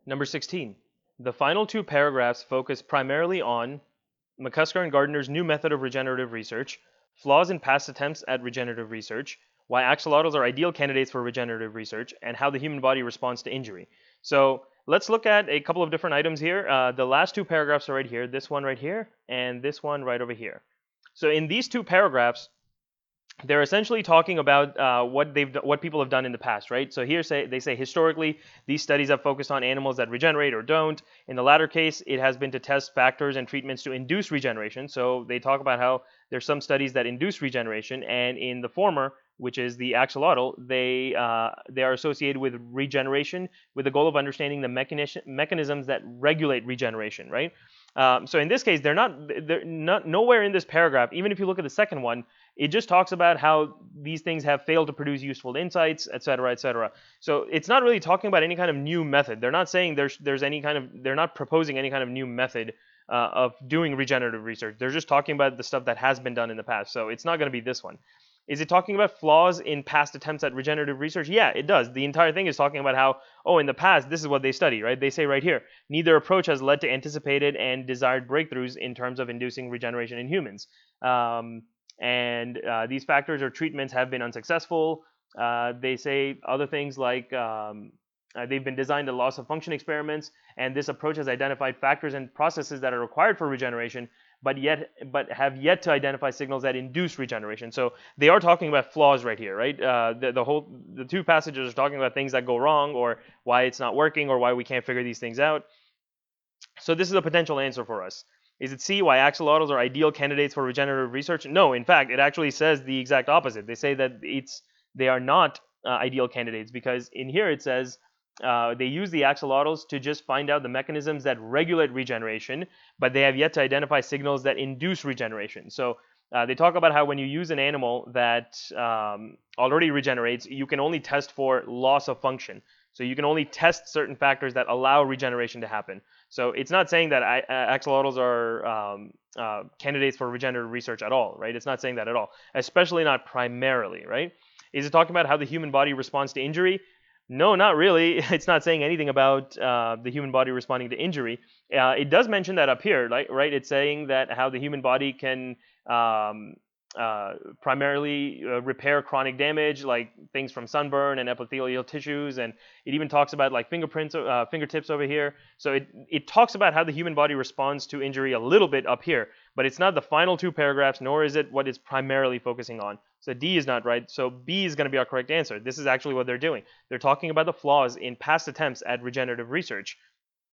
Number 16. The final two paragraphs focus primarily on McCusker and Gardner's new method of regenerative research, flaws in past attempts at regenerative research, why axolotls are ideal candidates for regenerative research, and how the human body responds to injury. So let's look at a couple of different items here. The last two paragraphs are right here, this one right here, and this one right over here. So in these two paragraphs, they're essentially talking about what people have done in the past, right? So here they say historically these studies have focused on animals that regenerate or don't. In the latter case, it has been to test factors and treatments to induce regeneration. So they talk about how there's some studies that induce regeneration, and in the former, which is the axolotl, they are associated with regeneration with the goal of understanding the mechanisms that regulate regeneration, right? So in this case, they're not nowhere in this paragraph. Even if you look at the second one, it just talks about how these things have failed to produce useful insights, et cetera, et cetera. So it's not really talking about any kind of new method. They're not saying there's any kind of, they're not proposing any kind of new method of doing regenerative research. They're just talking about the stuff that has been done in the past. So it's not going to be this one. Is it talking about flaws in past attempts at regenerative research? Yeah, it does. The entire thing is talking about how, oh, in the past, this is what they study, right? They say right here, neither approach has led to anticipated and desired breakthroughs in terms of inducing regeneration in humans. And these factors or treatments have been unsuccessful. They say other things like they've been designed to loss of function experiments, and this approach has identified factors and processes that are required for regeneration, but have yet to identify signals that induce regeneration. So they are talking about flaws right here, right? The two passages are talking about things that go wrong, or why it's not working, or why we can't figure these things out. So this is a potential answer for us. Is it C, why axolotls are ideal candidates for regenerative research? No, in fact, it actually says the exact opposite. They say that they are not ideal candidates, because in here it says they use the axolotls to just find out the mechanisms that regulate regeneration, but they have yet to identify signals that induce regeneration. So they talk about how when you use an animal that already regenerates, you can only test for loss of function. So you can only test certain factors that allow regeneration to happen. So it's not saying that axolotls are candidates for regenerative research at all, right? It's not saying that at all, especially not primarily, right? Is it talking about how the human body responds to injury? No, not really. It's not saying anything about the human body responding to injury. It does mention that up here, right? It's saying that how the human body can primarily repair chronic damage, like things from sunburn and epithelial tissues, and it even talks about like fingertips over here. So it talks about how the human body responds to injury a little bit up here, but it's not the final two paragraphs, nor is it what it's primarily focusing on. So D is not right. So B is going to be our correct answer. This is actually what they're doing. They're talking about the flaws in past attempts at regenerative research.